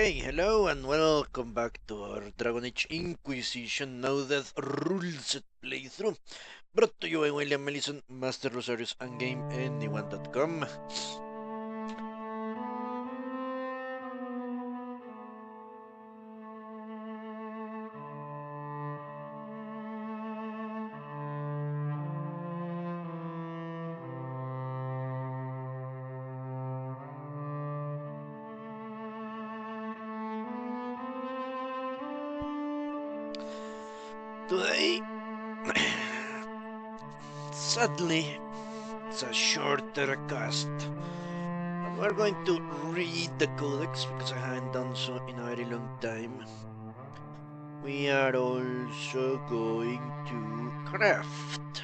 Okay, hello and welcome back to our Dragon Age Inquisition No Death Ruleset playthrough, brought to you by William Mellison, Master Rosarius and GameAnyone.com. Today, sadly, it's a shorter cast. And we're going to read the Codex because I haven't done so in a very long time. We are also going to craft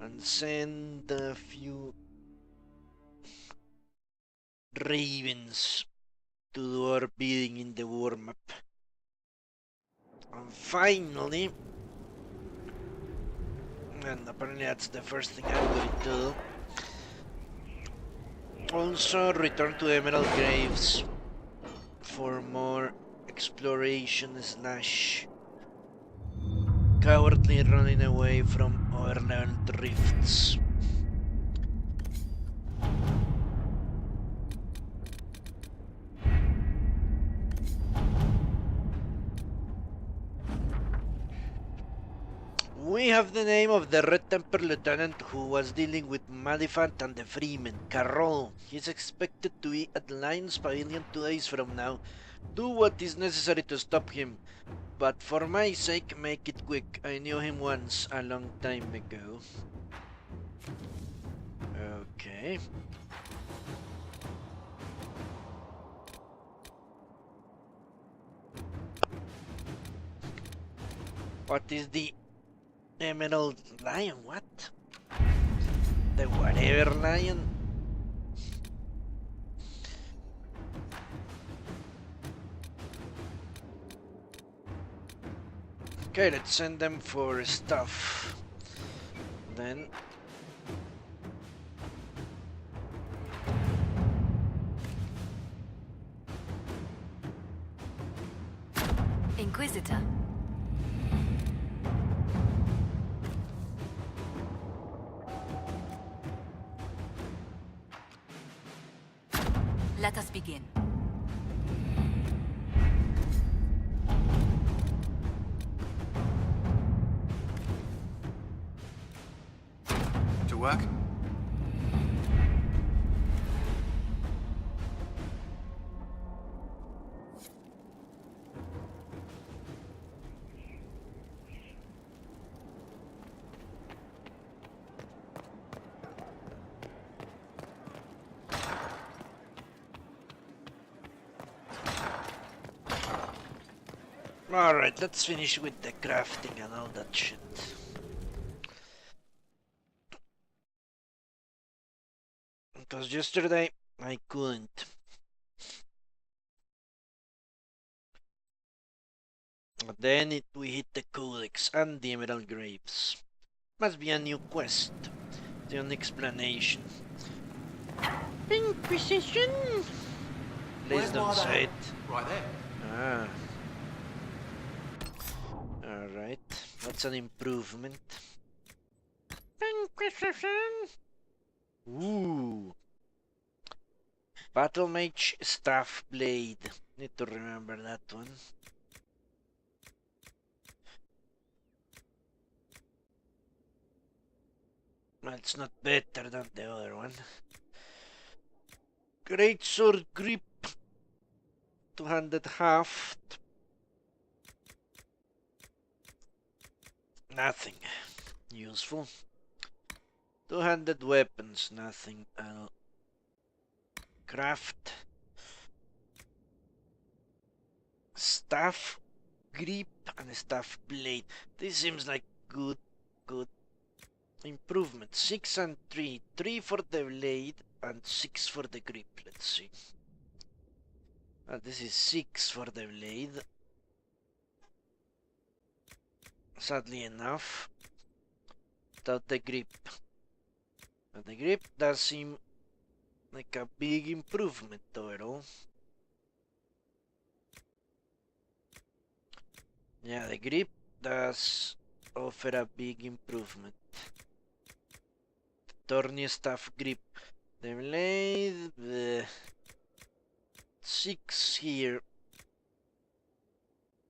and send a few ravens to do our bidding in the war map. And finally, and apparently that's the first thing I'm going to do, also return to Emerald Graves for more exploration slash cowardly running away from overlearned rifts. We have the name of the Red Temple Lieutenant who was dealing with Malifant and the Freemen, Carroll. He's expected to be at the Lion's Pavilion 2 days from now. Do what is necessary to stop him, but for my sake, make it quick. I knew him once, a long time ago. Okay. What is the Emerald Lion? What? The whatever lion? Okay, let's send them for stuff. Then Inquisitor. Let us begin. To work? alright, let's finish with the crafting and all that shit. Because yesterday I couldn't. But then we hit the Codex and the Emerald Graves. Must be a new quest. The only explanation. Inquisition! Please don't say it. Right there. Ah. Alright, that's an improvement. Inquisition! Ooh. Battle Mage Staff Blade. Need to remember that one. Well, it's not better than the other one. Great Sword Grip. Two-handed haft. Nothing useful. Two-handed weapons, nothing. I'll craft staff grip and staff blade. This seems like good improvement. 6 and 3. 3 for the blade and 6 for the grip. Let's see. This is 6 for the blade. Sadly enough, without the grip. But the grip does seem like a big improvement overall. Yeah, the grip does offer a big improvement. Thorny staff grip. The blade, the 6 here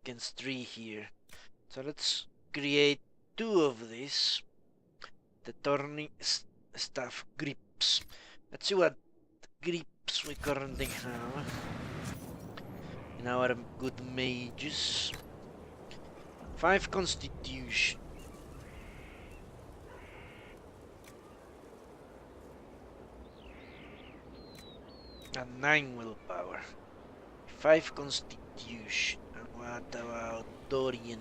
against 3 here. So let's create 2 of these. The thorny staff grips. Let's see what grips we currently have in our good mages. 5 constitution. And 9 willpower. 5 constitution. And what about Dorian?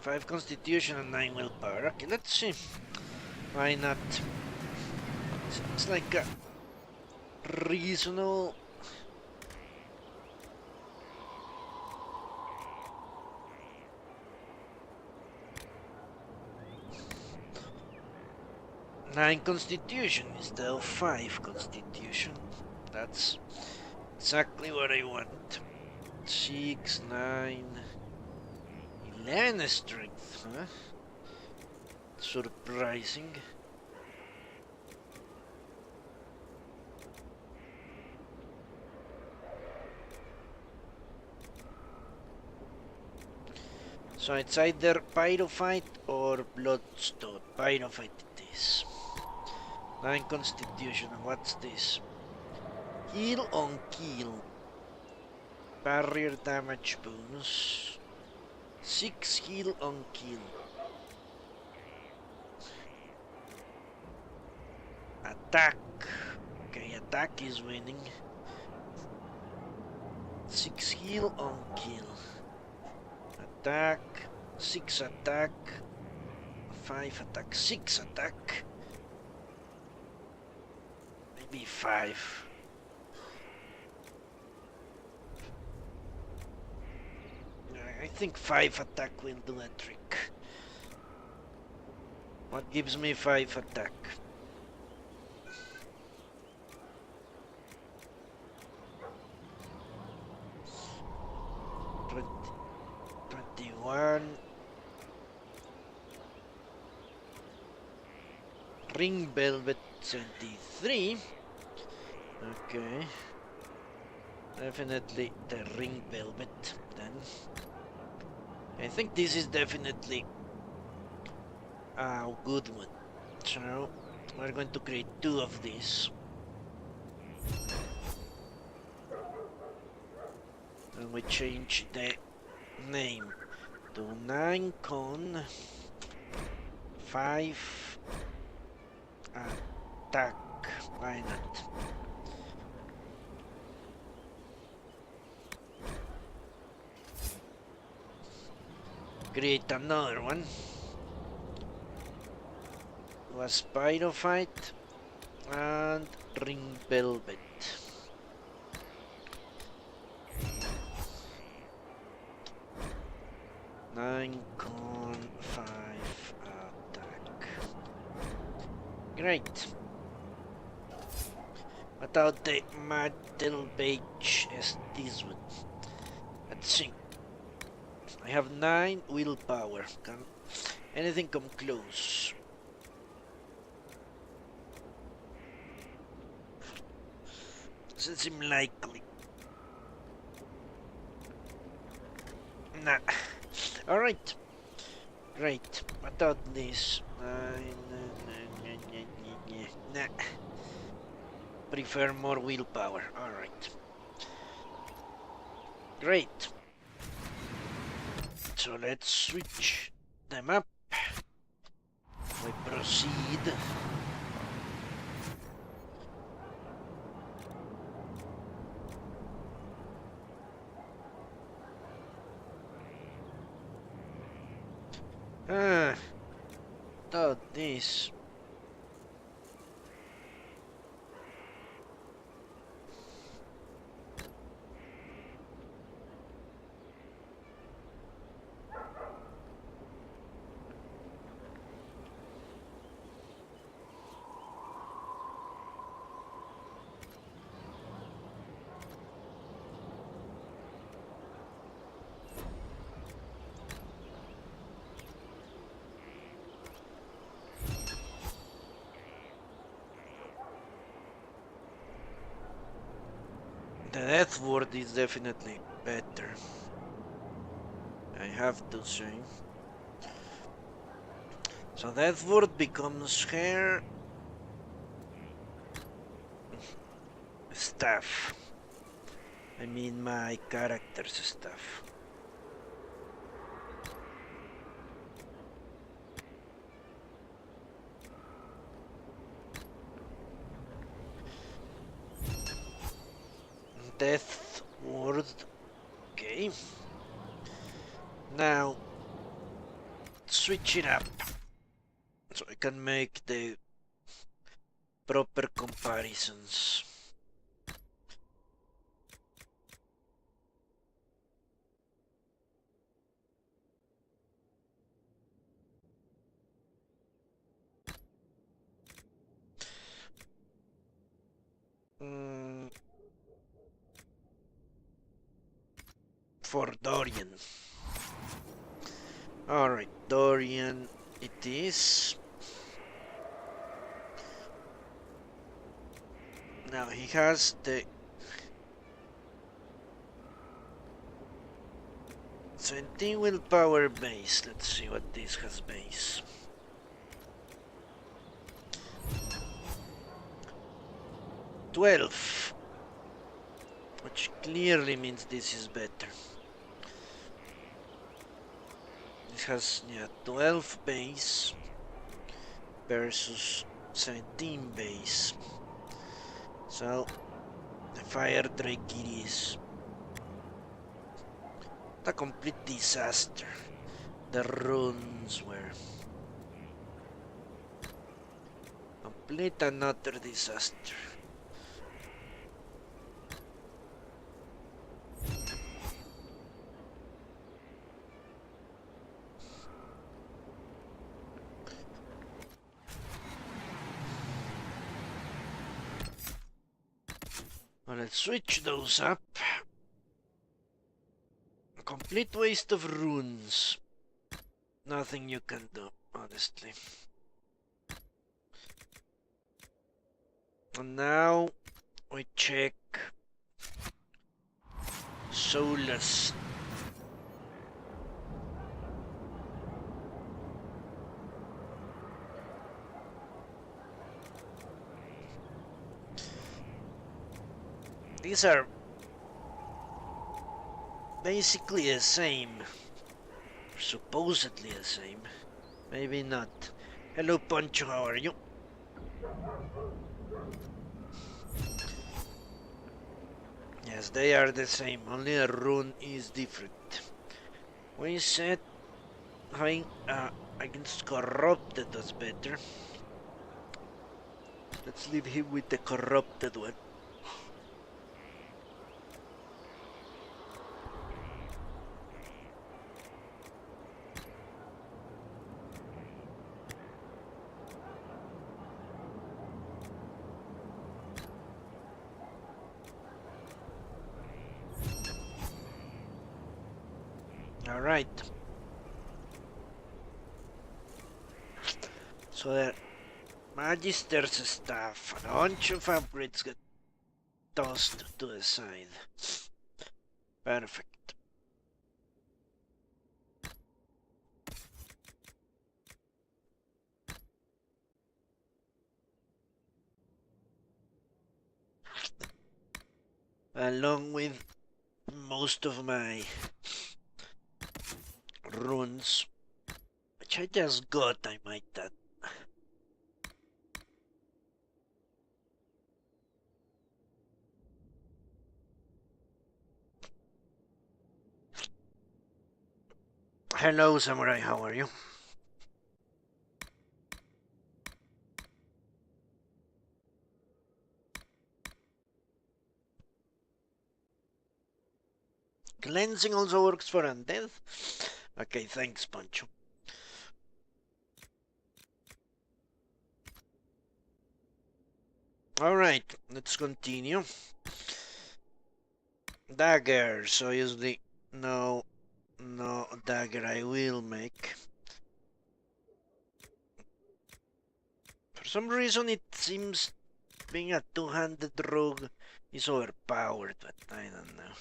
5 constitution and 9 willpower. Okay, let's see. Why not? It's like a reasonable. Nine constitution instead of 5 constitution. That's exactly what I want. 6, 9, 11 strength, huh? Surprising. So it's either Pyrophyte or Bloodstone. Pyrophyte it is. 9 constitution. What's this? Heal on kill. Barrier damage bonus. 6 heal on kill. Attack. Okay, attack is winning. 6 heal on kill. Attack. 6 attack. 5 attack. 6 attack. Maybe 5. I think 5 attack will do a trick. What gives me 5 attack? Ring Velvet 73. Okay. Definitely the Ring Velvet then. I think this is definitely a good one. So we're going to create 2 of these. And we change the name to 9 con 5 attack. Why not? Create another one. Was Pyrophyte and Ring Velvet. Nine con 5 attack. Great. Without the metal page as this one. Let's see. I have 9 willpower. Can anything come close? Doesn't seem likely. Nah. Alright. Great. Without this. Nah. Prefer more willpower. Alright. Great. So let's switch them up. We proceed. Thought this. The death word is definitely better, I have to say. So death word becomes her staff. I mean my character's stuff. Death word. Okay. Now switch it up so I can make the proper comparisons. For Dorian. Alright, Dorian it is. Now he has the 17 willpower base. Let's see what this has base. $12, which clearly means this is better. This has 12 base versus 17 base. So the fire drake it is. A complete disaster. The runes were complete and utter disaster. Well, let's switch those up. A complete waste of runes. Nothing you can do, honestly. And now we check Solus. These are basically the same. Supposedly the same. Maybe not. Hello Poncho, how are you? Yes, they are the same, only a rune is different. We said having against corrupted was better. Let's leave him with the corrupted one. All right. So the Magister's staff and a bunch of upgrades get tossed to the side. Perfect. Along with most of my runes, which I just got, I might add. Hello, Samurai, how are you? Cleansing also works for undead? Okay, thanks, Pancho. Alright, let's continue. Daggers, obviously, no dagger I will make. For some reason it seems being a two-handed rogue He's overpowered, but I don't know.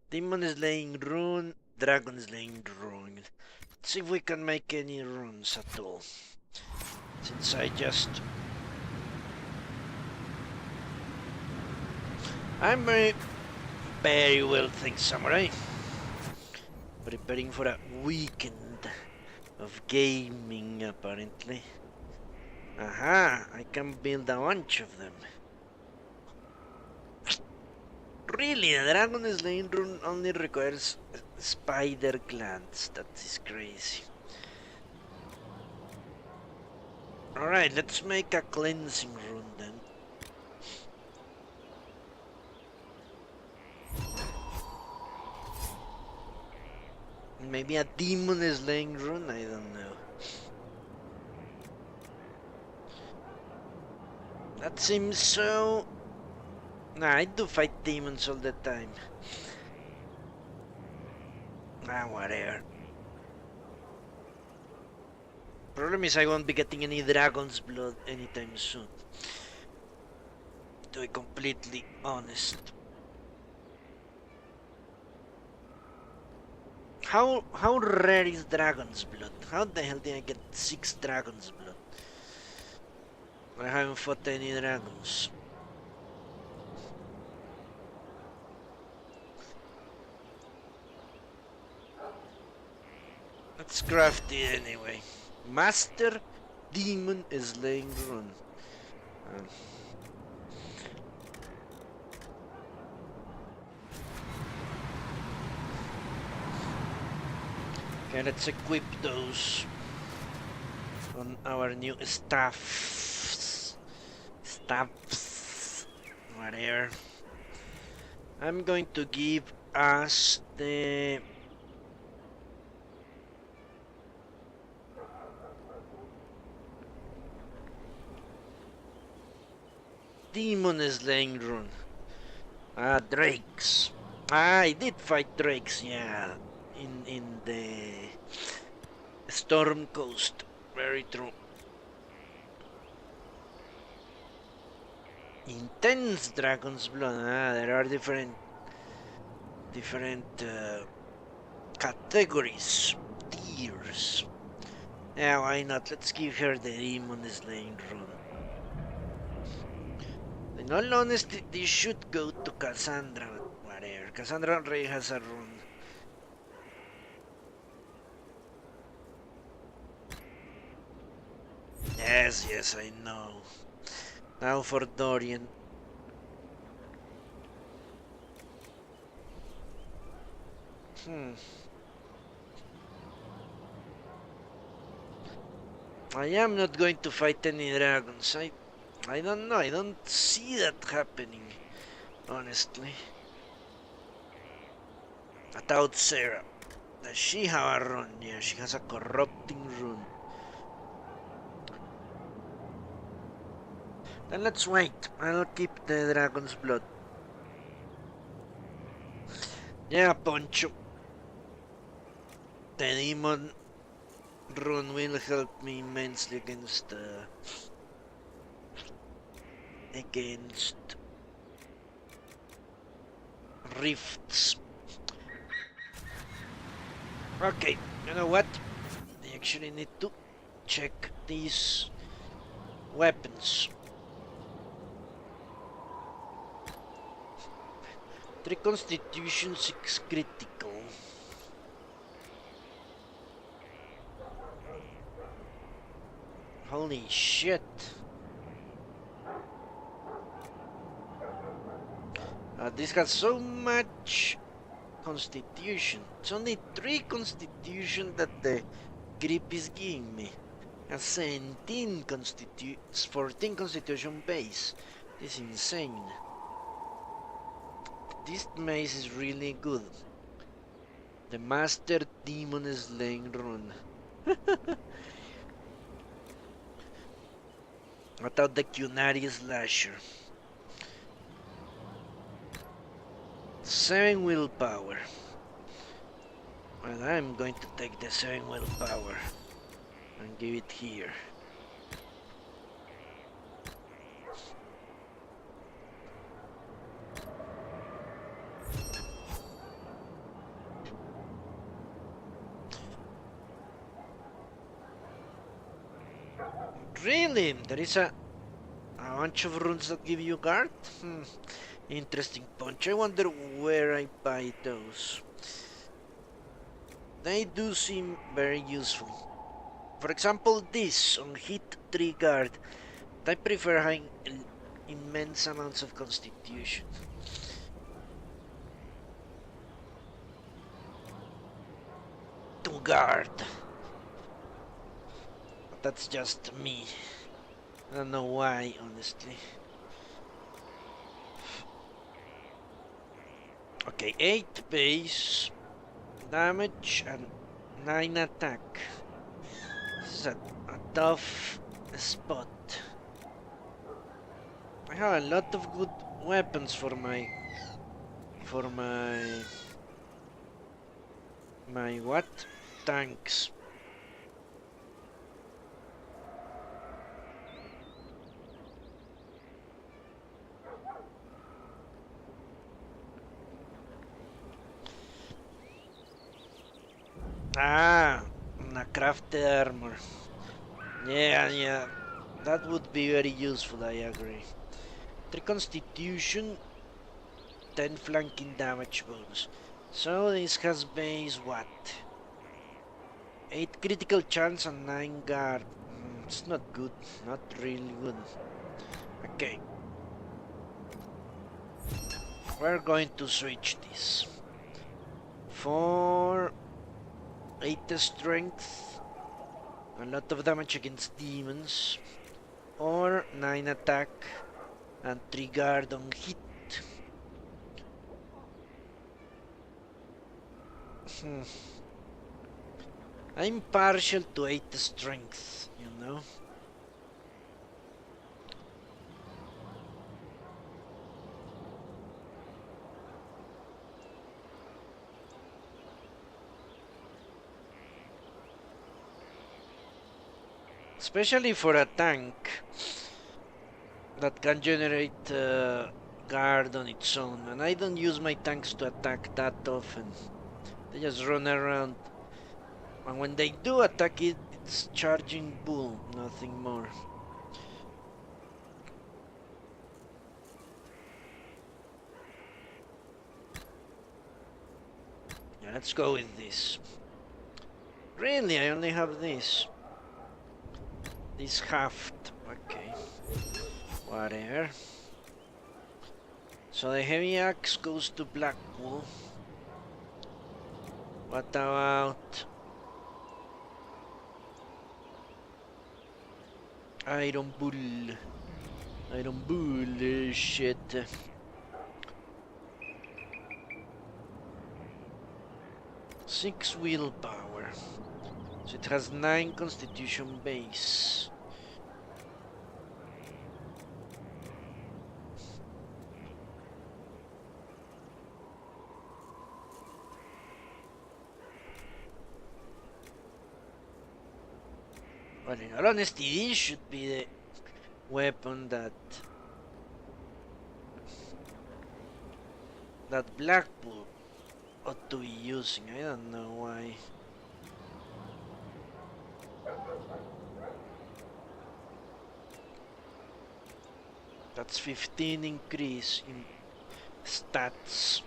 Demon Slaying Rune, Dragon Slaying Rune. Let's see if we can make any runes at all. Since I'm very well, thanks, Samurai. Preparing for a weekend of gaming, apparently. Aha, I can build a bunch of them. Really, a Dragon Slaying Rune only requires spider glands. That is crazy. Alright, let's make a cleansing rune then. Maybe a demon slaying rune, I don't know. That seems so... Nah, I do fight demons all the time. Ah, whatever. Problem is I won't be getting any dragon's blood anytime soon. To be completely honest. How rare is dragon's blood? How the hell did I get 6 dragon's blood? I haven't fought any dragons. Let's craft it anyway. Master Demon Slaying Rune. Okay, let's equip those on our new staffs. Whatever. I'm going to give us the Demon Slaying Rune. Ah, drakes. Ah, I did fight drakes, yeah. In the Storm Coast. Very true. Intense Dragon's Blood. Ah, there are different categories, tiers. Yeah, why not? Let's give her the Demon Slaying Rune. In all honesty, this should go to Cassandra, but whatever. Cassandra already has a rune. Yes, I know. Now for Dorian. I am not going to fight any dragons. I don't know. I don't see that happening, honestly. Without Sarah. Does she have a rune? Yeah, she has a corrupting rune. Then let's wait. I'll keep the dragon's blood. Yeah, Poncho. The demon rune will help me immensely against rifts. Okay, you know what? I actually need to check these weapons. 3 constitution, 6 critical. Holy shit. This has so much constitution. It's only 3 constitution that the grip is giving me. A 14 constitution base. This is insane. This mace is really good. The Master Demon Slaying Rune. Without the Cunari Slasher. 7 willpower. Well, I'm going to take the 7 willpower and give it here. Really? There is a bunch of runes that give you guard? Interesting punch. I wonder where I buy those. They do seem very useful. For example, this on hit 3 guard. I prefer having immense amounts of constitution. To guard. But that's just me. I don't know why, honestly. Okay, 8 base damage and 9 attack. This is a tough spot. I have a lot of good weapons for my what? Tanks. Ah, a crafted armor. Yeah, that would be very useful, I agree. 3 constitution, 10 flanking damage bonus. So this has base what? 8 critical chance and 9 guard. It's not good, not really good. Okay. We're going to switch this. For 8 strength, a lot of damage against demons, or 9 attack and 3 guard on hit. I'm partial to 8 strength, you know. Especially for a tank that can generate guard on its own, and I don't use my tanks to attack that often. They just run around, and when they do attack it's charging bull, nothing more. Yeah, let's go with this. Really, I only have this. This haft, okay. Whatever. So the heavy axe goes to Blackpool. What about Iron Bull? Iron Bull, shit. Six willpower. So it has 9 constitution base. But in all honesty, this should be the weapon that Blackpool ought to be using. I don't know why. That's 15 increase in stats.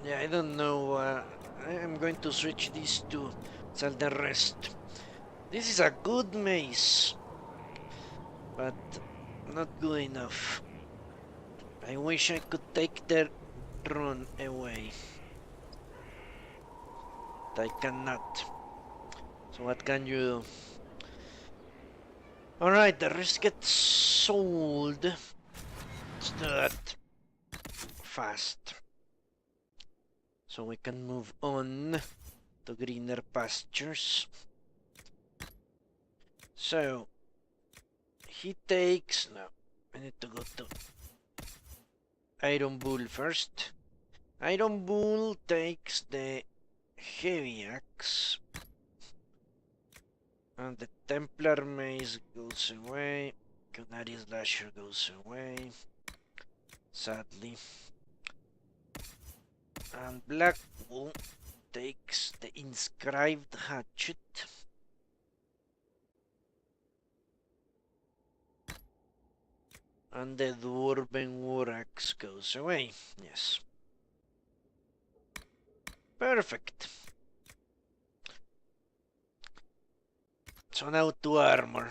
Yeah, I don't know. I'm going to switch these two. Sell the rest. This is a good mace, but not good enough. I wish I could take the run away. But I cannot. So what can you do? Alright, the rest gets sold. Let's do that fast. So we can move on to greener pastures. So he takes, no, I need to go to Iron Bull first. Iron Bull takes the heavy axe. And the Templar Mace goes away. Canary Slasher goes away. Sadly. And Blackpool takes the inscribed hatchet. And the dwarven war axe goes away. Yes. Perfect. So now to armor.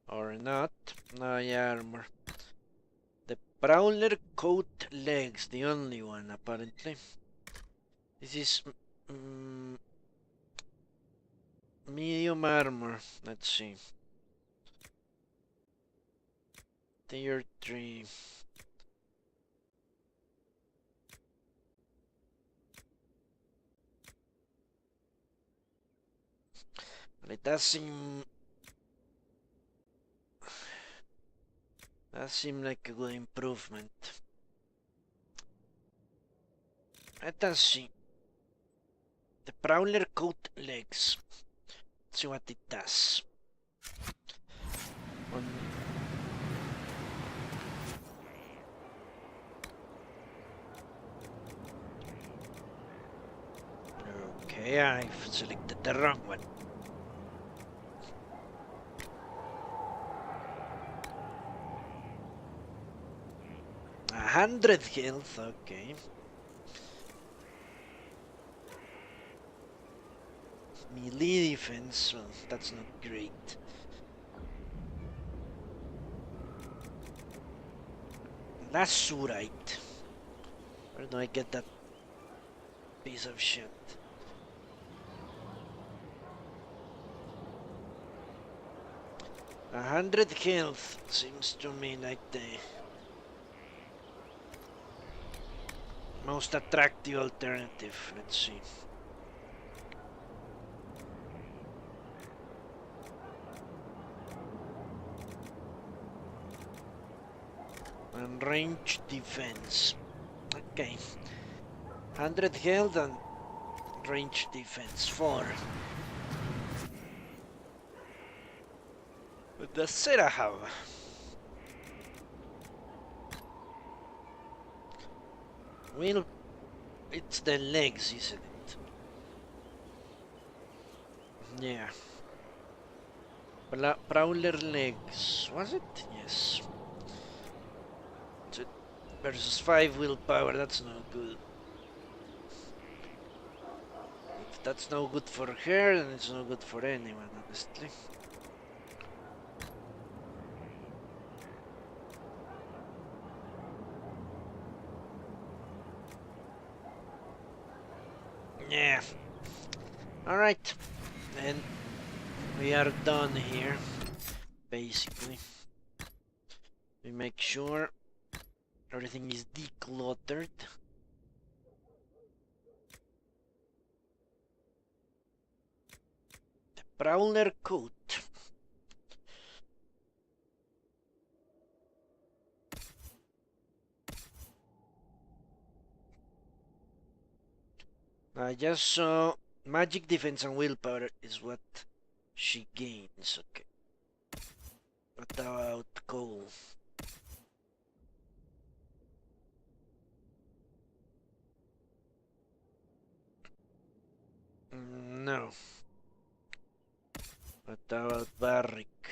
Or not. No, yeah, armor. The Prowler coat legs, the only one apparently. This is medium armor. Let's see. Tier 3. But it does seem like a good improvement. Let us see. The Prowler coat legs. Let's see what it does. Okay, I've selected the wrong one. A 100 health, okay. Melee defense, well, that's not great. Lasurite. Where do I get that piece of shit? A 100 health seems to me like the most attractive alternative. Let's see. And range defense. Okay. 100 health and range defense 4. What does Sarah have? Well, it's the legs, isn't it? Yeah. Prowler legs, was it? Yes. Versus 5 willpower, that's no good. If that's no good for her, then it's no good for anyone, honestly. Yeah. Alright. Then we are done here. Basically. We make sure everything is decluttered. The Prowler coat. I just saw magic defense and willpower is what she gains. Okay. What about Cole? No. What about Barrick?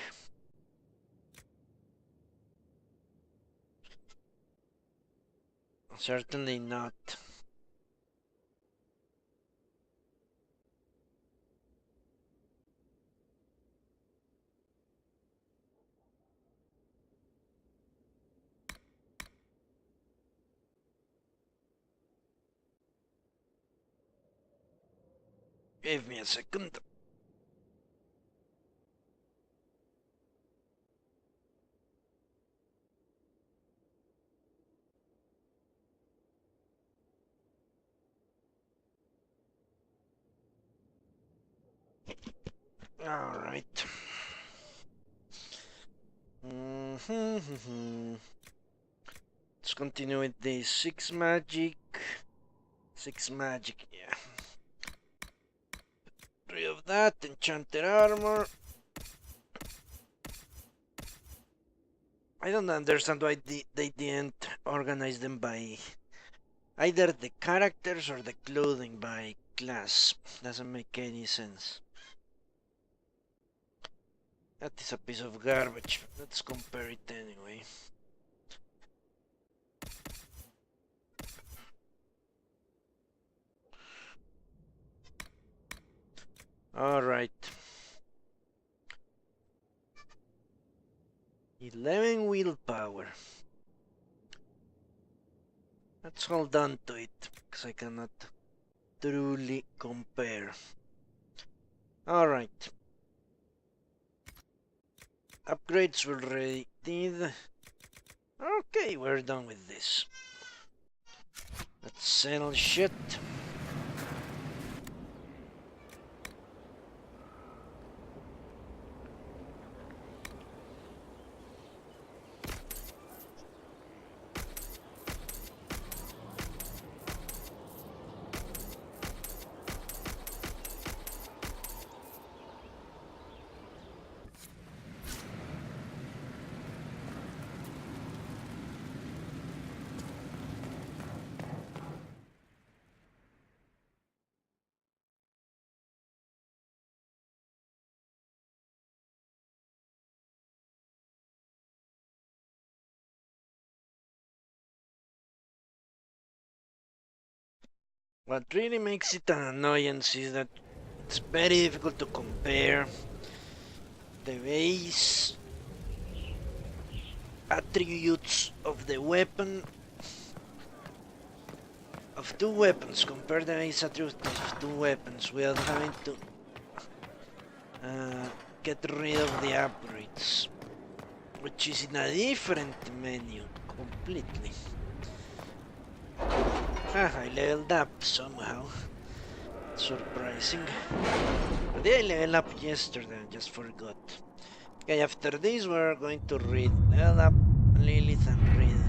Certainly not. Give me a second. All right. Let's continue with the 6 magic. 6 magic, yeah. rid of that. Enchanted armor. I don't understand why they didn't organize them by either the characters or the clothing by class. Doesn't make any sense. That is a piece of garbage. Let's compare it anyway. Alright. 11 willpower. Let's hold on to it, because I cannot truly compare. Alright. Upgrades we already did. Okay, we're done with this. Let's sell shit. What really makes it an annoyance is that it's very difficult to compare the base attributes of the weapon of two weapons. Compare the base attributes of two weapons without having to get rid of the upgrades, which is in a different menu completely. I leveled up somehow. Surprising. But yeah, I leveled up yesterday, I just forgot. Okay, after this we're going to read level up Lilith and read.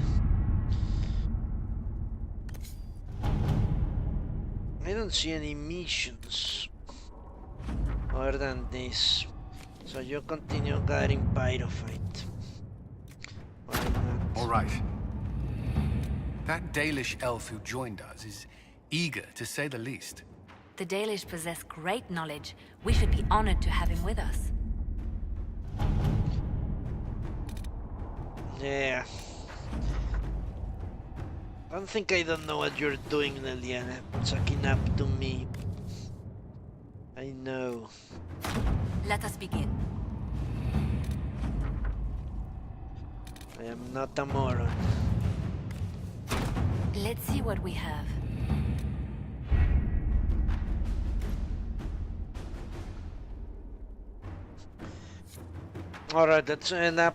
I don't see any missions other than this. So you continue guarding Pyrophyte. Why not? Alright. That Dalish elf who joined us is eager, to say the least. The Dalish possess great knowledge. We should be honored to have him with us. Yeah. Don't think I don't know what you're doing, Liliana. Sucking up to me. I know. Let us begin. I am not a moron. Let's see what we have. Alright, let's end up.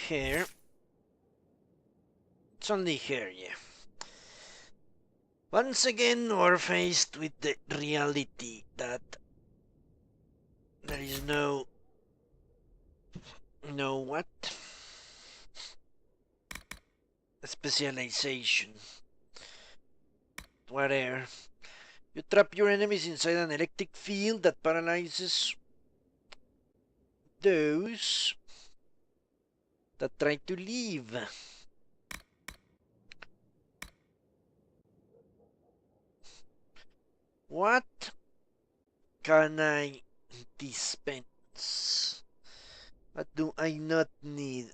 Here. It's only here, yeah. Once again, we're faced with the reality that there is no what? Specialization. Whatever. You trap your enemies inside an electric field that paralyzes those that try to leave. What can I dispense? What do I not need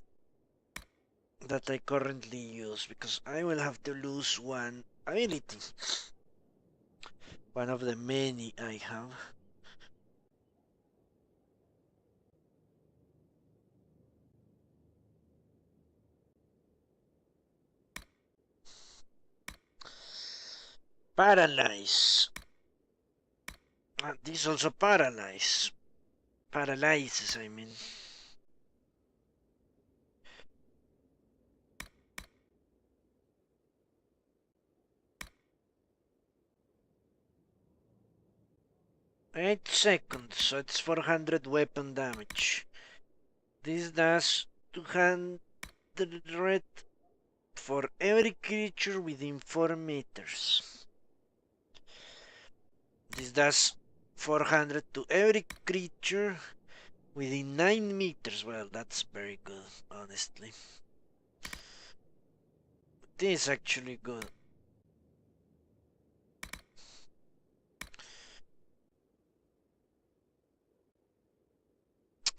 that I currently use? Because I will have to lose one ability. One of the many I have. Paralyze. This also paralyze. Paralyzes, I mean. Eight seconds, so it's 400 weapon damage. This does 200 for every creature within 4 meters. This does 400 to every creature within 9 meters. Well, that's very good, honestly. This is actually good.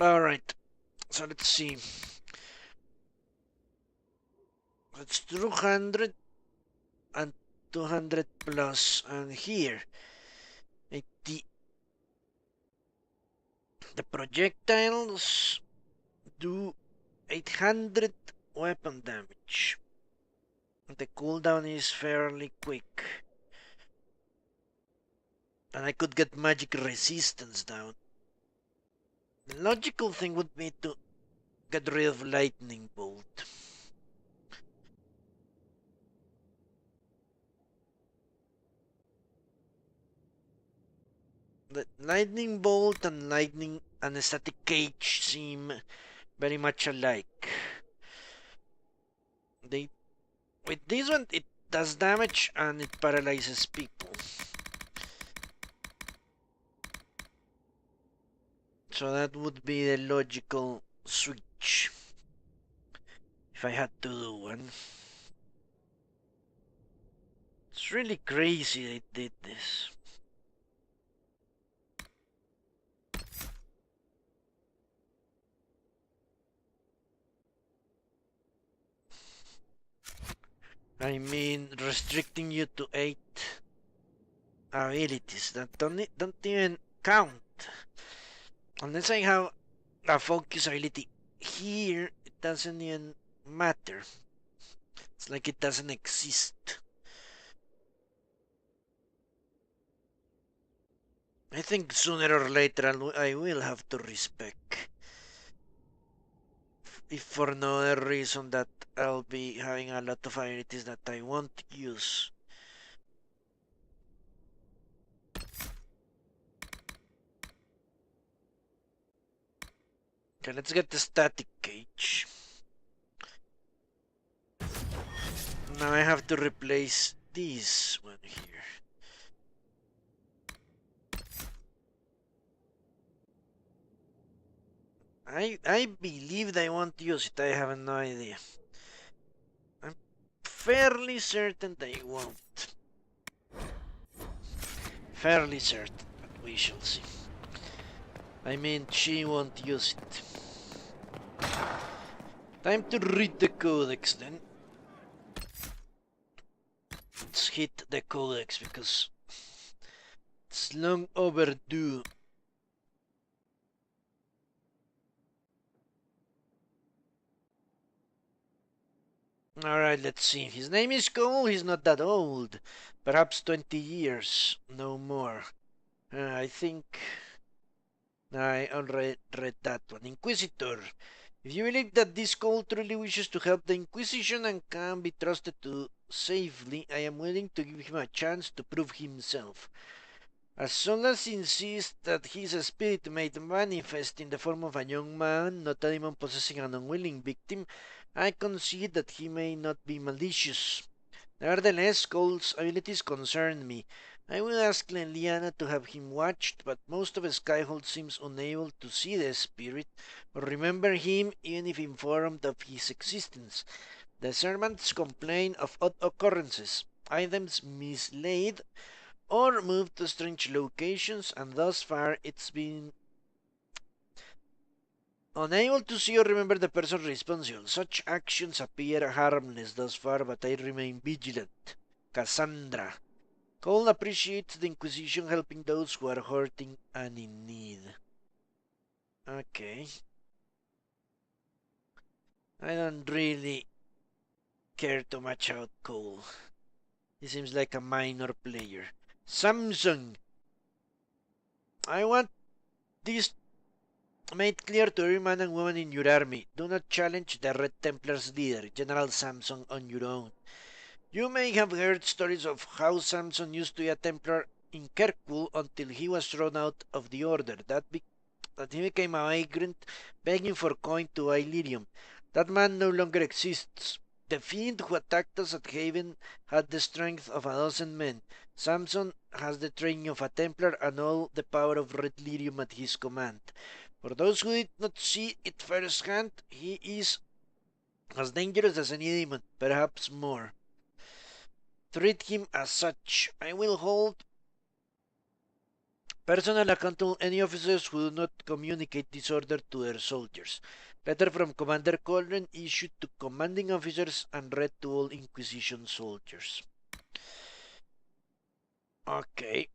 Alright, so let's see. It's 200 and 200 plus, and here the projectiles do 800 weapon damage. The cooldown is fairly quick, and I could get magic resistance down. The logical thing would be to get rid of lightning bolt. The lightning bolt and lightning anesthetic cage seem very much alike. With this one, it does damage and it paralyzes people. So that would be the logical switch, if I had to do one. It's really crazy they did this. I mean, restricting you to 8 abilities that don't even count. Unless I have a focus ability here, it doesn't even matter. It's like it doesn't exist. I think sooner or later I will have to respec. If for no other reason that I'll be having a lot of abilities that I won't use. Okay, let's get the static cage. Now I have to replace this one here. I believe they won't use it, I have no idea. I'm fairly certain they won't. Fairly certain, but we shall see. I mean, she won't use it. Time to read the Codex then. Let's hit the Codex because it's long overdue. Alright, let's see. His name is Cole, he's not that old. Perhaps 20 years, no more. I think I already read that one. Inquisitor. If you believe that this Cole truly wishes to help the Inquisition and can be trusted to safely, I am willing to give him a chance to prove himself. As long as he insists that he is a spirit made manifest in the form of a young man, not a demon possessing an unwilling victim, I concede that he may not be malicious. Nevertheless, Cole's abilities concern me. I will ask Leliana to have him watched, but most of Skyhold seems unable to see the spirit or remember him even if informed of his existence. The servants complain of odd occurrences, items mislaid or moved to strange locations, and thus far it's been unable to see or remember the person responsible. Such actions appear harmless thus far, but I remain vigilant. Cassandra. Cole appreciates the Inquisition helping those who are hurting and in need. Okay. I don't really care to match out Cole. He seems like a minor player. Samsung. I want this made clear to every man and woman in your army. Do not challenge the Red Templars leader, General Samson, on your own. You may have heard stories of how Samson used to be a Templar in Kirkwall until he was thrown out of the order. That he became a vagrant begging for coin to buy lyrium. That man no longer exists. The fiend who attacked us at Haven had the strength of 12 men. Samson has the training of a Templar and all the power of Red Lyrium at his command. For those who did not see it firsthand, he is as dangerous as any demon, perhaps more. Treat him as such. I will hold personal accountable any officers who do not communicate this order to their soldiers. Letter from Commander Colren issued to commanding officers and read to all Inquisition soldiers. Okay.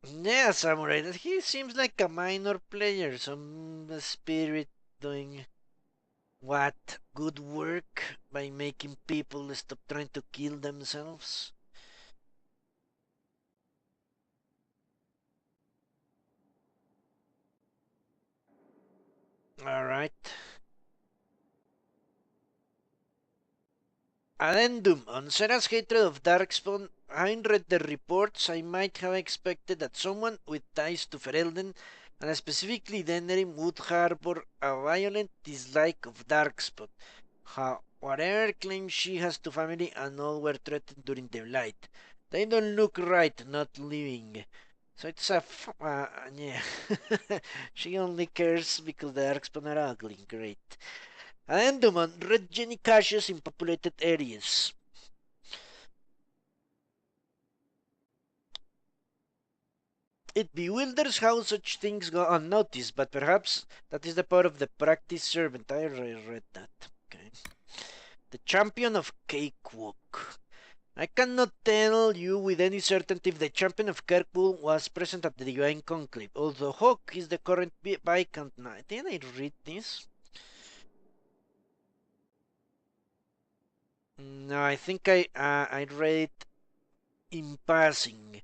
Yeah, Samurai. He seems like a minor player. Some spirit doing what? Good work by making people stop trying to kill themselves. Alright. Addendum. On Sarah's hatred of Darkspawn, having read the reports, I might have expected that someone with ties to Ferelden, and specifically Denerim, would harbor a violent dislike of Darkspawn. Whatever claims she has to family and all were threatened during the Blight. They don't look right not living. So it's yeah. She only cares because the Darkspawn are ugly. Great. Addendum. Red Jenny caches in populated areas. It bewilders how such things go unnoticed, but perhaps that is the power of the practiced servant. I read that. Okay. The champion of Cakewalk. I cannot tell you with any certainty if the champion of Kirkwall was present at the Divine Conclave, although Hawk is the current Viscount now. Didn't I read this? No, I think I read it in passing.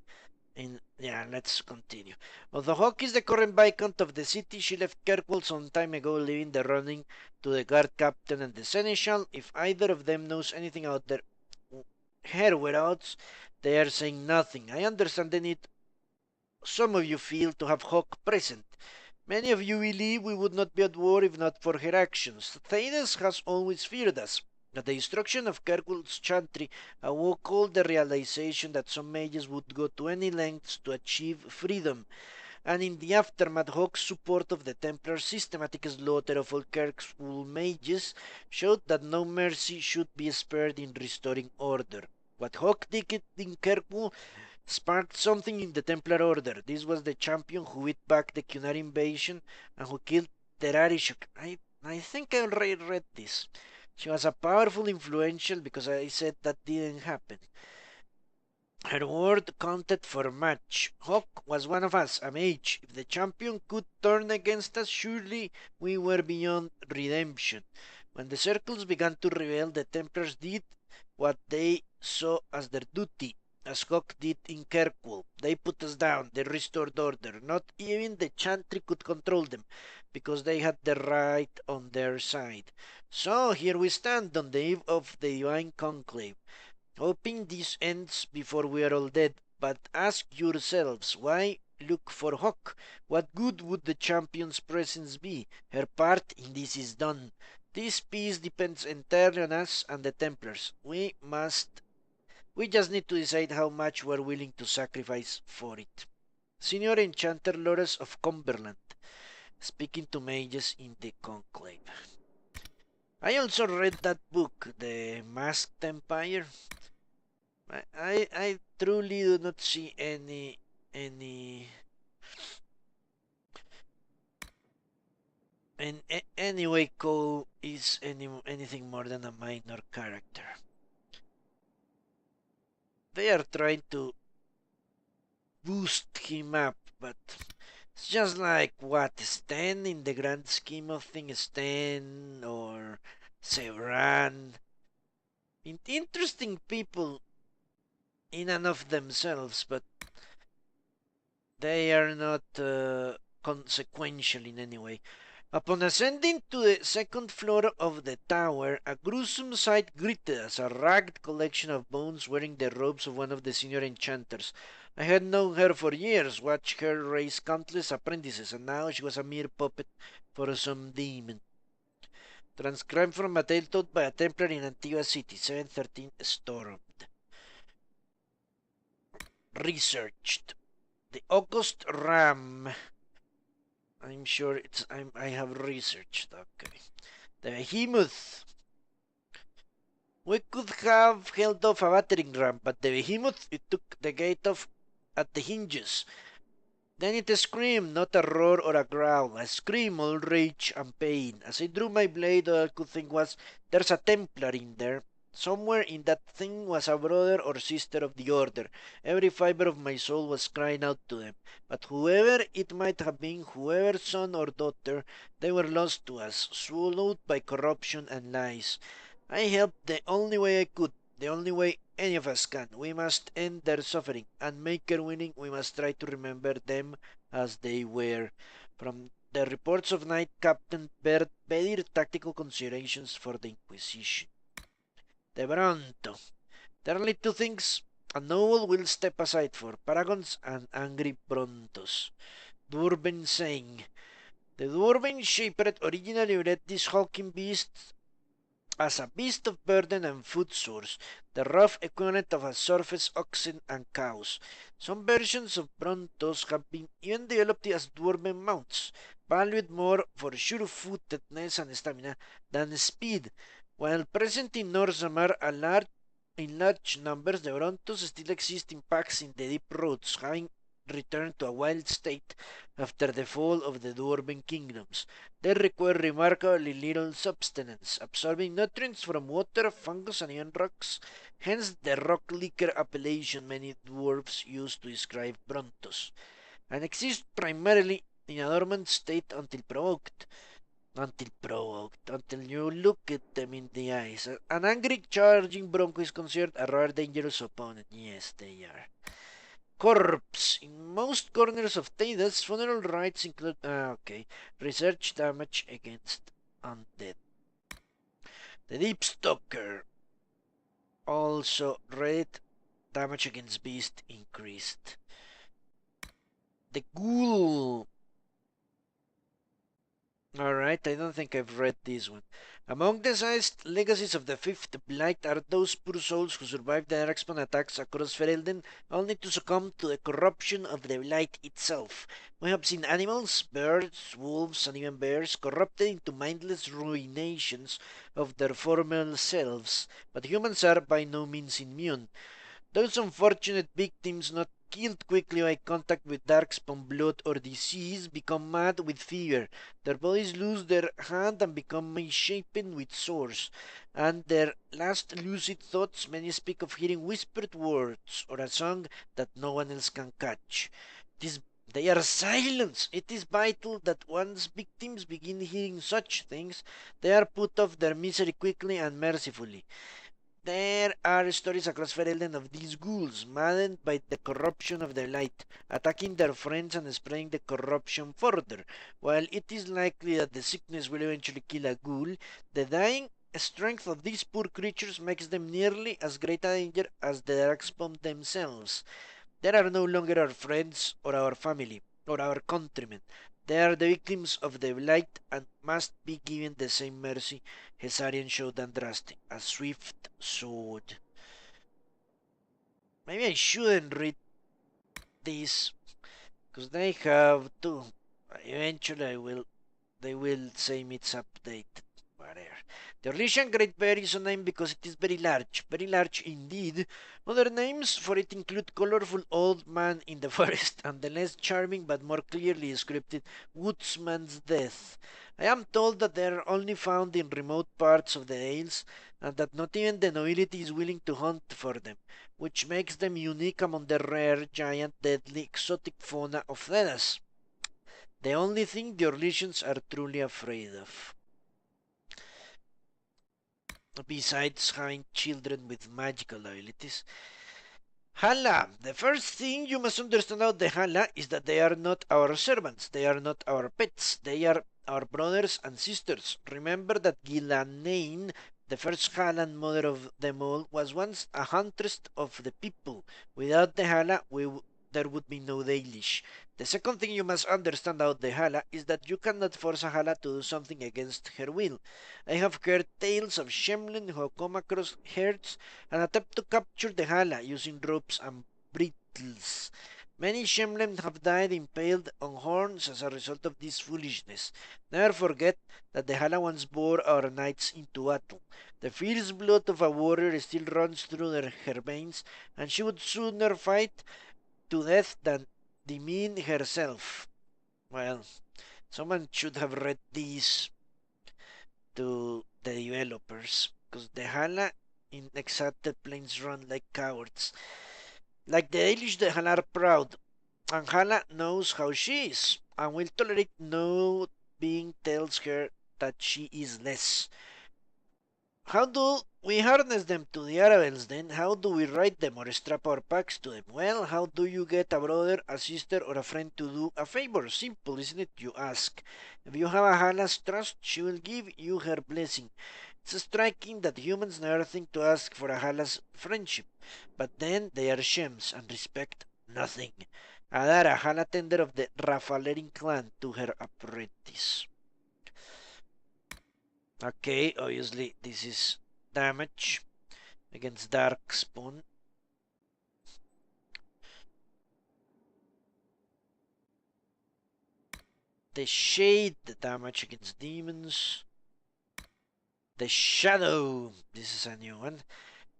Yeah, let's continue. Although Hawk is the current Viscount of the city, she left Kirkwall some time ago, leaving the running to the guard captain and the seneschal. If either of them knows anything about her whereabouts, they are saying nothing. I understand the need some of you feel to have Hawk present. Many of you believe we would not be at war if not for her actions. Thaddeus has always feared us. At the destruction of Kirkwall's chantry awoke all the realization that some mages would go to any lengths to achieve freedom, and in the aftermath Hawk's support of the Templar's systematic slaughter of all Kirkwall mages showed that no mercy should be spared in restoring order. What Hawk did in Kirkwall sparked something in the Templar Order. This was the champion who beat back the Cunard invasion and who killed Terarishuk. I think I already read this. She was a powerful influential because I said that didn't happen. Her word counted for much. Hawk was one of us, a mage. If the champion could turn against us, surely we were beyond redemption. When the circles began to rebel, the Templars did what they saw as their duty, as Hawk did in Kirkwall. They put us down, they restored order. Not even the chantry could control them, because they had the right on their side. So here we stand on the eve of the Divine Conclave, hoping this ends before we are all dead. But ask yourselves, why look for Hawk? What good would the champion's presence be? Her part in this is done. This peace depends entirely on us and the Templars. We just need to decide how much we're willing to sacrifice for it. Senior Enchanter Loras of Cumberland, speaking to mages in the Conclave. I also read that book, The Masked Empire. I truly do not see any in any way Cole is anything more than a minor character. They are trying to boost him up, but it's just like what, Stan in the grand scheme of things, Stan or Sevran. Interesting people in and of themselves, but they are not consequential in any way. Upon ascending to the second floor of the tower, a gruesome sight greeted us, a ragged collection of bones wearing the robes of one of the senior enchanters. I had known her for years, watched her raise countless apprentices, and now she was a mere puppet for some demon. Transcribed from a tale told by a Templar in Antigua City, 713 Stormed. Researched. The August Ram. I'm sure I have researched. Okay. The Behemoth. We could have held off a battering ram, but the Behemoth, it took the gate off at the hinges. Then it screamed, not a roar or a growl, a scream all rage and pain. As I drew my blade, all I could think was, there's a Templar in there. Somewhere in that thing was a brother or sister of the Order. Every fiber of my soul was crying out to them. But whoever it might have been, whoever son or daughter, they were lost to us, swallowed by corruption and lies. I helped the only way I could, the only way any of us can. We must end their suffering, and make her winning, we must try to remember them as they were. From the reports of Knight Captain Bedir, tactical considerations for the Inquisition. De Bronto. There are only two things a noble will step aside for, paragons and angry Brontos. Dwarven saying. The Dwarven Shepherd originally bred these hulking beasts as a beast of burden and food source, the rough equivalent of a surface oxen and cows. Some versions of Brontos have been even developed as dwarven mounts, valued more for sure-footedness and stamina than speed. While present in Norsamar in large numbers, the Brontos still exist in packs in the deep roads, having returned to a wild state after the fall of the Dwarven kingdoms. They require remarkably little substance, absorbing nutrients from water, fungus, and even rocks, hence the rock licker appellation many dwarves use to describe Brontos, and exist primarily in a dormant state until provoked. Until you look at them in the eyes. An angry charging bronco is considered a rare dangerous opponent. Yes, they are. Corpse. In most corners of Thaidas, funeral rites include research damage against undead. The Deep Stalker. Also read damage against beast increased. The Ghoul. Alright, I don't think I've read this one. Among the sized legacies of the Fifth Blight are those poor souls who survived the Darkspawn attacks across Ferelden only to succumb to the corruption of the Blight itself. We have seen animals, birds, wolves, and even bears corrupted into mindless ruinations of their former selves, but humans are by no means immune. Those unfortunate victims not killed quickly by contact with darkspawn blood or disease become mad with fear. Their bodies lose their hand and become misshapen with sores. And their last lucid thoughts, many speak of hearing whispered words or a song that no one else can catch. They are silenced. It is vital that once victims begin hearing such things, they are put off their misery quickly and mercifully. There are stories across Ferelden of these ghouls, maddened by the corruption of the light, attacking their friends and spreading the corruption further. While it is likely that the sickness will eventually kill a ghoul, the dying strength of these poor creatures makes them nearly as great a danger as the Darkspawn themselves. They are no longer our friends or our family or our countrymen. They are the victims of the blight and must be given the same mercy Hesarian showed Andraste, a swift sword. Maybe I shouldn't read this, because they have to. Eventually they will say it's updated. Whatever. The Orlesian Great Bear is a name because it is very large indeed. Other names for it include colorful old man in the forest and the less charming but more clearly scripted woodsman's death. I am told that they are only found in remote parts of the Dales and that not even the nobility is willing to hunt for them, which makes them unique among the rare, giant, deadly, exotic fauna of Thedas. The only thing the Orlesians are truly afraid of, besides having children with magical abilities. Hala! The first thing you must understand about the Hala is that they are not our servants, they are not our pets, they are our brothers and sisters. Remember that Gilanain, the first Hala and mother of them all, was once a huntress of the people. Without the Hala, there would be no Dalish. The second thing you must understand about the Hala is that you cannot force a Hala to do something against her will. I have heard tales of Shemlen who come across herds and attempt to capture the Hala using ropes and brittles. Many Shemlen have died impaled on horns as a result of this foolishness. Never forget that the Hala once bore our knights into battle. The fierce blood of a warrior still runs through her veins, and she would sooner fight to death than demean herself. Well, someone should have read these to the developers, because the Hala in Exalted Plains run like cowards. Like the Dalish, the Hala are proud, and Hala knows how she is, and will tolerate no being tells her that she is less. How do we harness them to the Arabels then? How do we ride them or strap our packs to them? Well, how do you get a brother, a sister, or a friend to do a favor? Simple, isn't it? You ask. If you have a Hala's trust, she will give you her blessing. It's striking that humans never think to ask for a Hala's friendship, but then they are Shems and respect nothing. Adara, Hala tender of the Rafalerin clan, to her apprentice. Okay, obviously this is damage against Darkspawn. The Shade, the damage against demons. The Shadow, this is a new one.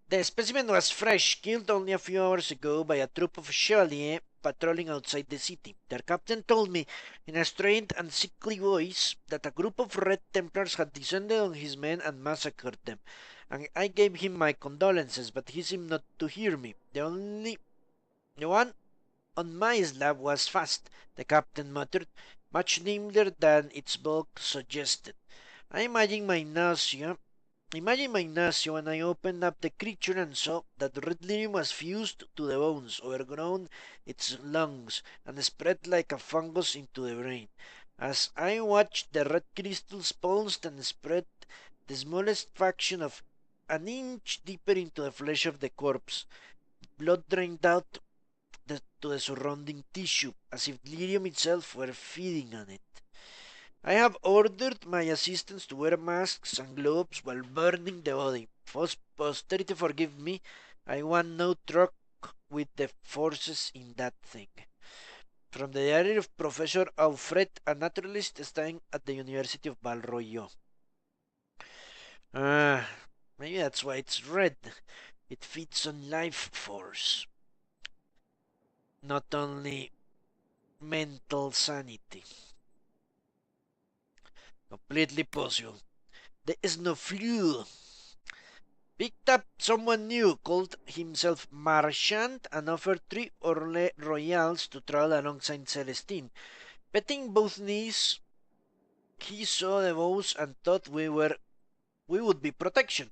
The specimen was fresh, killed only a few hours ago by a troop of Chevalier patrolling outside the city. Their captain told me, in a strained and sickly voice, that a group of Red Templars had descended on his men and massacred them. And I gave him my condolences, but he seemed not to hear me. The one on my slab was fast, the captain muttered, much nimbler than its bulk suggested. I Imagine my nausea when I opened up the creature and saw that red lyrium was fused to the bones, overgrown its lungs, and spread like a fungus into the brain. As I watched, the red crystals pulsed and spread the smallest fraction of an inch deeper into the flesh of the corpse. Blood drained out to the surrounding tissue, as if lyrium itself were feeding on it. I have ordered my assistants to wear masks and gloves while burning the body. Posterity forgive me, I want no truck with the forces in that thing. From the diary of Professor Alfred, a naturalist studying at the University of Balroyo. Maybe that's why it's red. It feeds on life force, not only mental sanity. Completely possible. The Snowfleur picked up someone new, called himself Marchand, and offered 3 royals to travel alongside Celestine. Petting both knees, he saw the bows and thought we would be protection.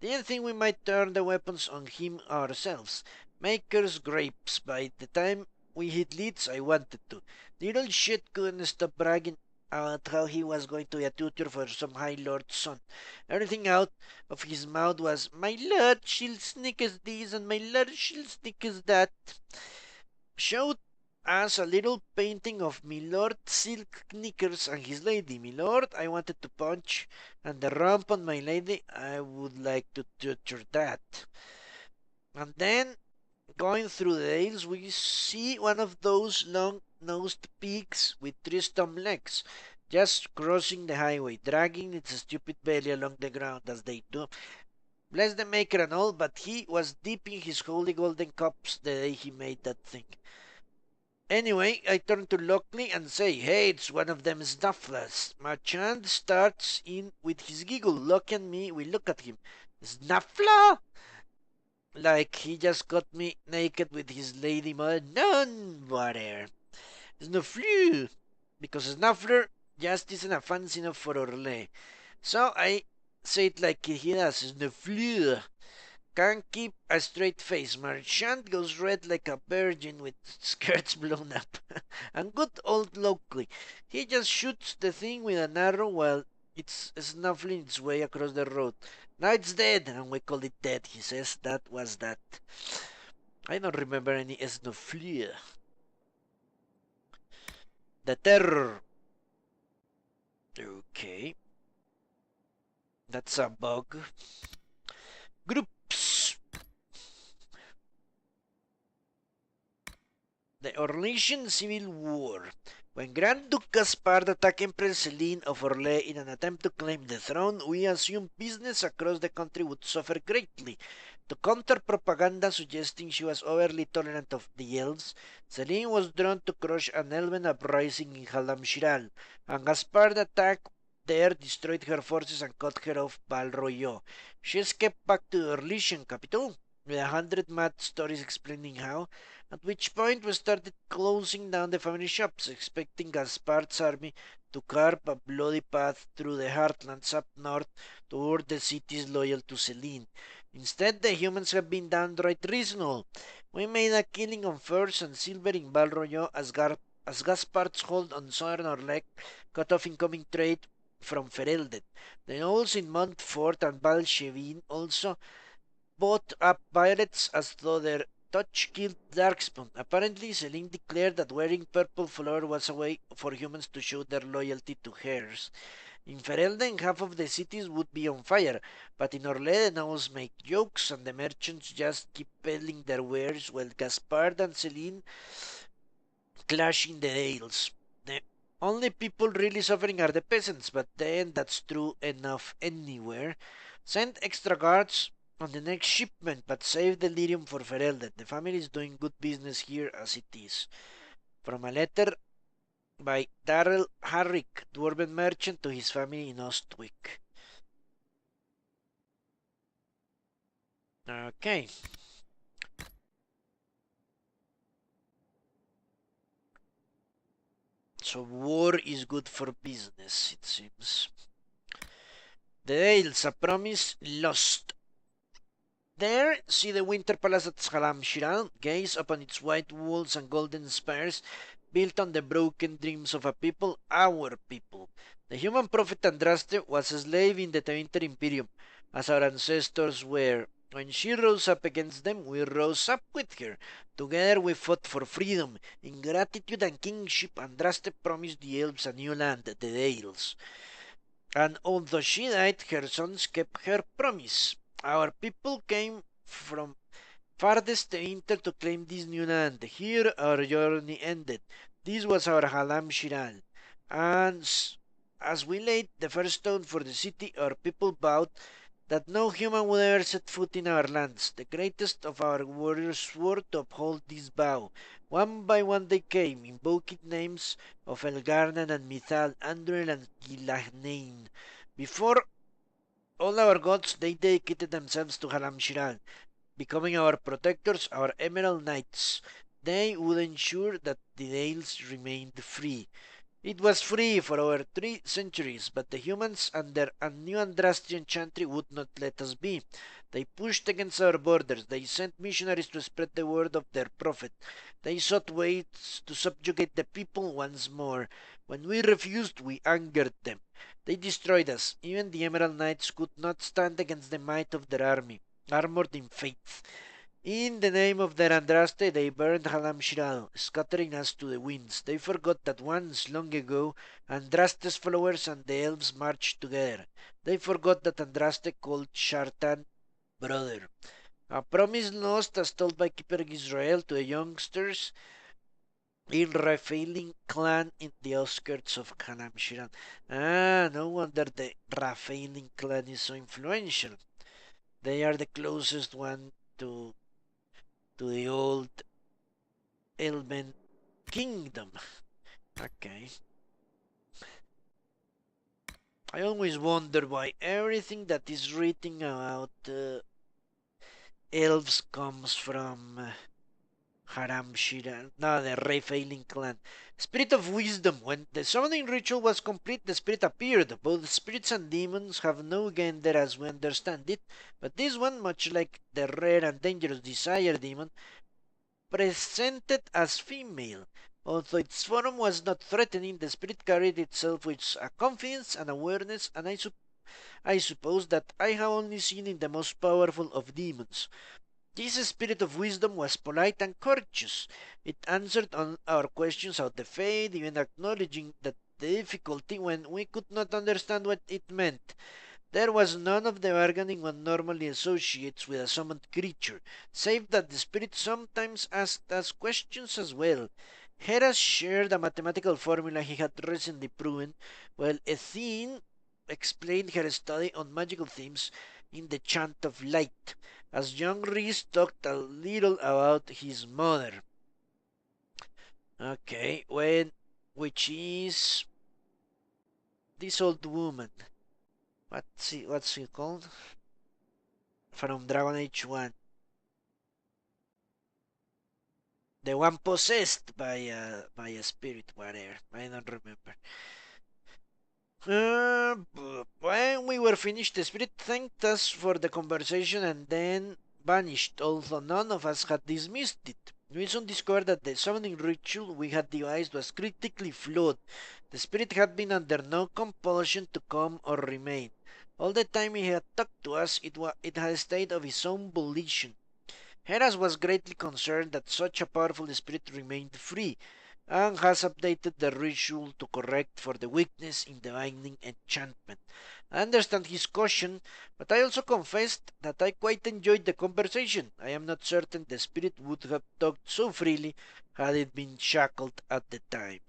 Didn't think we might turn the weapons on him ourselves. Maker's grapes. By the time we hit Leeds, I wanted to. The little shit couldn't stop bragging about how he was going to be a tutor for some High Lord's son. Everything out of his mouth was, my lord shall sneak as this, and my lord shall sneak as that. Showed us a little painting of my lord silk knickers and his lady. My lord, I wanted to punch, and the rump on my lady, I would like to tutor that. And then, going through the aisles, we see one of those long-nosed pigs with 3 stump legs, just crossing the highway, dragging its stupid belly along the ground as they do. Bless the maker and all, but he was dipping his holy golden cups the day he made that thing. Anyway, I turn to Lockley and say, hey, it's one of them snufflers. Marchand starts in with his giggle. Lockley and me, we look at him. Snuffler? Like he just got me naked with his lady mother. None whatever. Snuffler. Because Snuffler just isn't a fancy enough for Orle. So I say it like he does. Snuffler. Can't keep a straight face. Marchand goes red like a virgin with skirts blown up. And good old Lockley. He just shoots the thing with an arrow while it's snuffling its way across the road. Now it's dead, and we call it dead, he says. That was that. I don't remember any Snowflea. The Terror. Okay. That's a bug. Groups. The Orlesian Civil War. When Grand Duke Gaspard attacked Empress Celine of Orlais in an attempt to claim the throne, we assumed business across the country would suffer greatly. To counter propaganda suggesting she was overly tolerant of the elves, Celine was drawn to crush an elven uprising in Halam Shiral, and Gaspard attacked there, destroyed her forces, and cut her off Val Royeaux. She escaped back to the Orlesian capital, with 100 mad stories explaining how, at which point we started closing down the family shops, expecting Gaspard's army to carve a bloody path through the heartlands up north toward the cities loyal to Celine. Instead, the humans have been downright reasonable. We made a killing on furs and silver in Val Royeaux as Gaspard's hold on southern Orlec cut off incoming trade from Ferelden. The nobles in Montfort and Valchevin also bought up pirates as though their touch killed Darkspawn. Apparently, Celine declared that wearing purple flower was a way for humans to show their loyalty to hers. In Ferelden, half of the cities would be on fire, but in Orlais the nobles make jokes and the merchants just keep peddling their wares while Gaspard and Celine clash in the dales. The only people really suffering are the peasants, but then that's true enough anywhere. Send extra guards on the next shipment, but save the lyrium for Ferelden. The family is doing good business here as it is. From a letter by Darrell Harrick, dwarven merchant, to his family in Ostwick. Okay. So war is good for business, it seems. The Dales, a promise lost. There, see the winter palace at Salam Shiral, gaze upon its white walls and golden spires, built on the broken dreams of a people, our people. The human prophet Andraste was a slave in the Tevinter Imperium, as our ancestors were. When she rose up against them, we rose up with her. Together we fought for freedom. In gratitude and kingship, Andraste promised the elves a new land, the Dales. And although she died, her sons kept her promise. Our people came from farthest winter to claim this new land. Here our journey ended. This was our Halam Shiral. And as we laid the first stone for the city, our people vowed that no human would ever set foot in our lands. The greatest of our warriors swore to uphold this vow. One by one they came, invoking names of Elgarnan and Mithal, Andrel and Gilahnain. Before all our gods, they dedicated themselves to Halam Shiral, becoming our protectors, our Emerald Knights. They would ensure that the Dales remained free. It was free for over 3 centuries, but the humans under a new Andrastian chantry would not let us be. They pushed against our borders. They sent missionaries to spread the word of their prophet. They sought ways to subjugate the people once more. When we refused, we angered them. They destroyed us. Even the Emerald Knights could not stand against the might of their army, armored in faith. In the name of their Andraste, they burned Halam Shiral, scattering us to the winds. They forgot that once, long ago, Andraste's followers and the elves marched together. They forgot that Andraste called Shartan brother. A promise lost as told by Keeper Israel to the youngsters in Raphaelim clan in the outskirts of Halam Shiral. No wonder the Raphaelim clan is so influential. They are the closest one to the old Elven kingdom. Okay. I always wonder why everything that is written about elves comes from Haram Shiran, no, the Raphaelim clan. Spirit of Wisdom. When the summoning ritual was complete, the spirit appeared. Both spirits and demons have no gender as we understand it, but this one, much like the rare and dangerous Desire demon, presented as female. Although its form was not threatening, the spirit carried itself with a confidence and awareness, and I suppose that I have only seen in the most powerful of demons. This spirit of wisdom was polite and courteous. It answered on our questions about the faith, even acknowledging that the difficulty when we could not understand what it meant. There was none of the bargaining one normally associates with a summoned creature, save that the spirit sometimes asked us questions as well. Hera shared a mathematical formula he had recently proven, while Athene explained her study on magical themes in the Chant of Light, as young Rhys talked a little about his mother. Okay, which is this old woman. What's she called? From Dragon Age 1. The one possessed by a spirit, whatever. I don't remember. When we were finished, the spirit thanked us for the conversation and then vanished, although none of us had dismissed it. We soon discovered that the summoning ritual we had devised was critically flawed. The spirit had been under no compulsion to come or remain. All the time he had talked to us, it had stayed of its own volition. Heras was greatly concerned that such a powerful spirit remained free, and has updated the ritual to correct for the weakness in the binding enchantment. I understand his caution, but I also confessed that I quite enjoyed the conversation. I am not certain the spirit would have talked so freely had it been shackled at the time.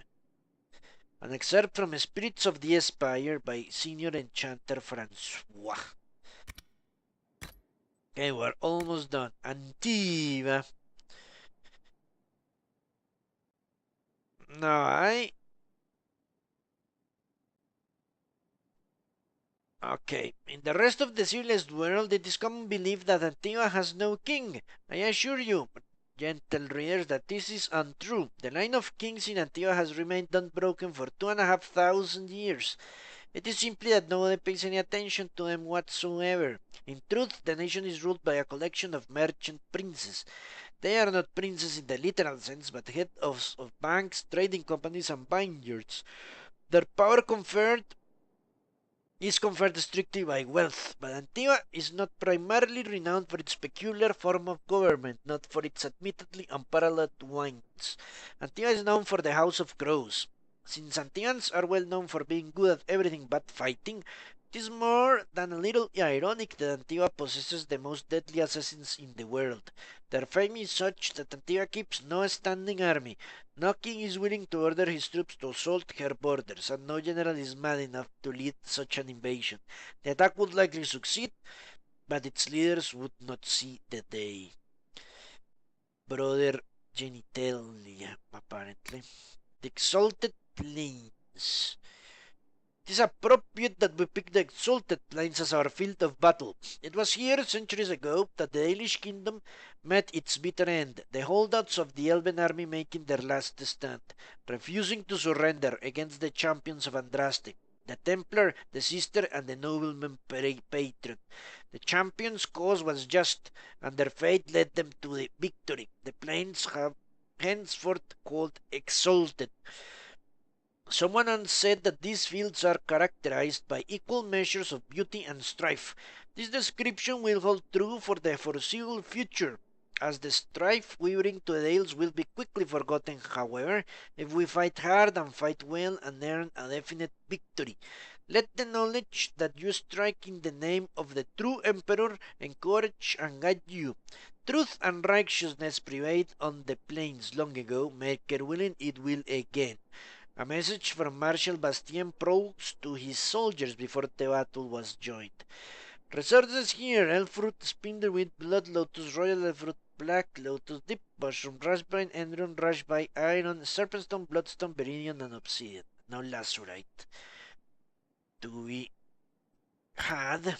An excerpt from Spirits of the Spire by Senior Enchanter Francois. Okay, we're almost done. Antiva. No, Okay, in the rest of the civilized world, it is common belief that Antigua has no king. I assure you, gentle readers, that this is untrue. The line of kings in Antigua has remained unbroken for 2,500 years. It is simply that nobody pays any attention to them whatsoever. In truth, the nation is ruled by a collection of merchant princes. They are not princes in the literal sense, but heads of banks, trading companies, and vineyards. Their power is conferred strictly by wealth, but Antigua is not primarily renowned for its peculiar form of government, not for its admittedly unparalleled wines. Antigua is known for the House of Crows. Since Antiguans are well known for being good at everything but fighting, it is more than a little ironic that Antigua possesses the most deadly assassins in the world. Their fame is such that Antigua keeps no standing army. No king is willing to order his troops to assault her borders, and no general is mad enough to lead such an invasion. The attack would likely succeed, but its leaders would not see the day. Brother genitalia, apparently. The exalted plains. It is appropriate that we pick the exalted plains as our field of battle. It was here, centuries ago, that the Dalish kingdom met its bitter end, the holdouts of the Elven army making their last stand, refusing to surrender against the champions of Andraste, the Templar, the Sister, and the nobleman patron. The champions' cause was just, and their fate led them to the victory. The plains have henceforth called exalted. Someone once said that these fields are characterized by equal measures of beauty and strife. This description will hold true for the foreseeable future, as the strife we bring to the dales will be quickly forgotten, however, if we fight hard and fight well and earn a definite victory. Let the knowledge that you strike in the name of the true Emperor encourage and guide you. Truth and righteousness prevailed on the plains long ago, maker willing it will again. A message from Marshal Bastien Proust to his soldiers before the battle was joined. Resources here: elfruit, spinderweed, blood lotus, royal elfruit, black lotus, deep mushroom, raspberry, endron, rushby, iron, serpentstone, bloodstone, beryllium, and obsidian. No lazurite to be had.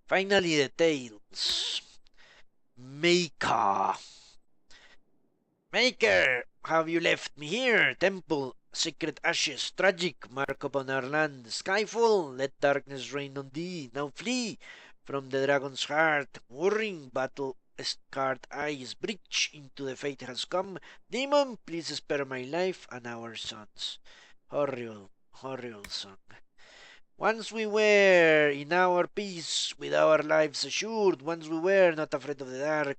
Finally, the tales. Maker. Maker, have you left me here? Temple, secret ashes, tragic, mark upon our land. Skyfall, let darkness reign on thee. Now flee from the dragon's heart. Warring, battle scarred eyes, breach into the fate has come. Demon, please spare my life and our sons. Horrible, horrible song. Once we were in our peace, with our lives assured, once we were not afraid of the dark,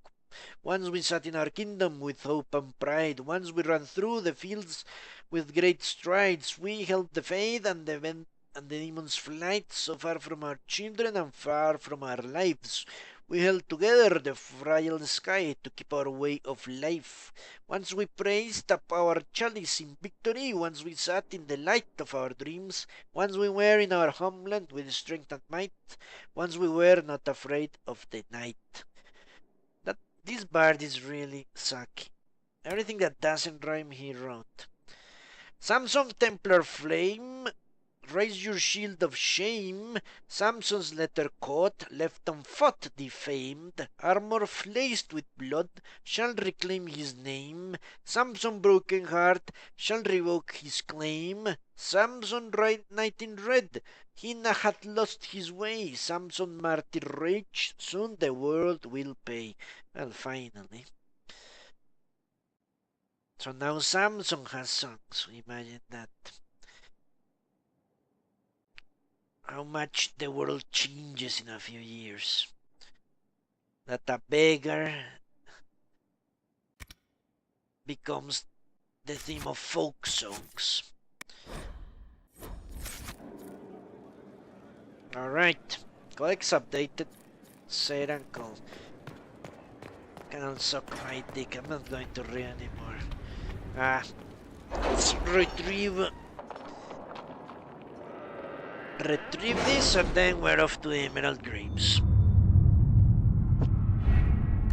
once we sat in our kingdom with hope and pride, once we ran through the fields with great strides, we held the faith and the demon's flight, so far from our children and far from our lives. We held together the frail sky to keep our way of life. Once we praised up our chalice in victory, once we sat in the light of our dreams, once we were in our homeland with strength and might, once we were not afraid of the night. This bard is really sucky. Everything that doesn't rhyme he wrote. Samson Templar Flame, raise your shield of shame. Samson's letter caught, left unfought, defamed. Armor laced with blood shall reclaim his name. Samson broken heart shall revoke his claim. Samson knight in red, he hath lost his way. Samson martyr rage, soon the world will pay. Well, finally. So now Samsung has songs. Imagine that. How much the world changes in a few years. That a beggar becomes the theme of folk songs. Alright. Codex updated. Set and call. Can suck my dick. I'm not going to read anymore. Let's retrieve this and then we're off to the Emerald Graves.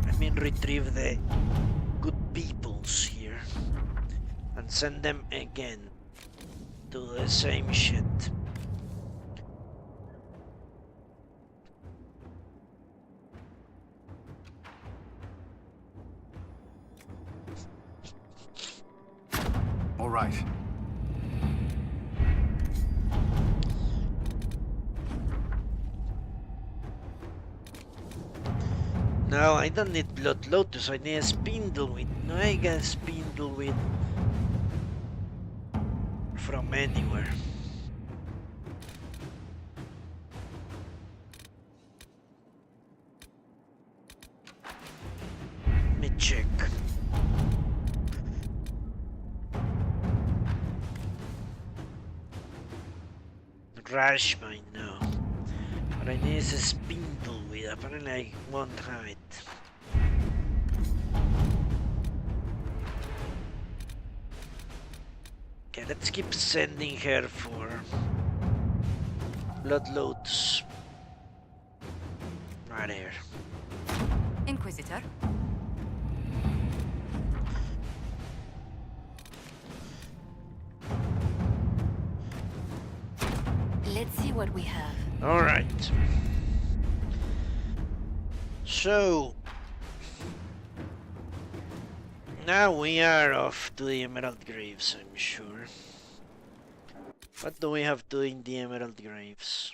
I mean retrieve the good peoples here and send them again to the same shit. All right. No, I don't need Blood Lotus, I need a Spindleweed. No, I get Spindleweed from anywhere. Let me check. Rashmine, no. But I need a Spindleweed. Apparently I won't have it. Okay, let's keep sending her for Bloodloads. Right here. Inquisitor. Let's see what we have. Alright. So now we are off to the Emerald Graves, I'm sure. What do we have to do in the Emerald Graves?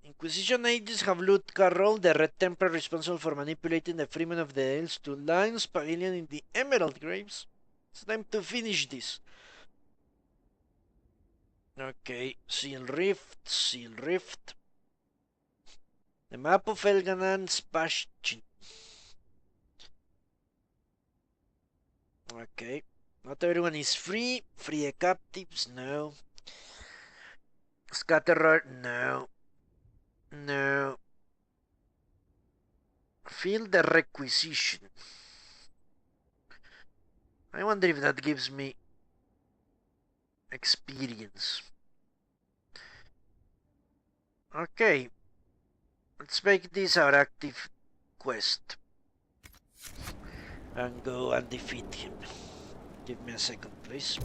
Inquisition agents have loot Carroll, the Red Templar responsible for manipulating the freemen of the Dales to Lion's Pavilion in the Emerald Graves. It's time to finish this. Okay, Seal Rift, Seal Rift. The map of Elganan's Bastion. Okay, not everyone is free. Free the captives, no. Scatterer, no. No. Field the requisition. I wonder if that gives me experience. Okay. Let's make this our active quest. And go and defeat him. Give me a second, please.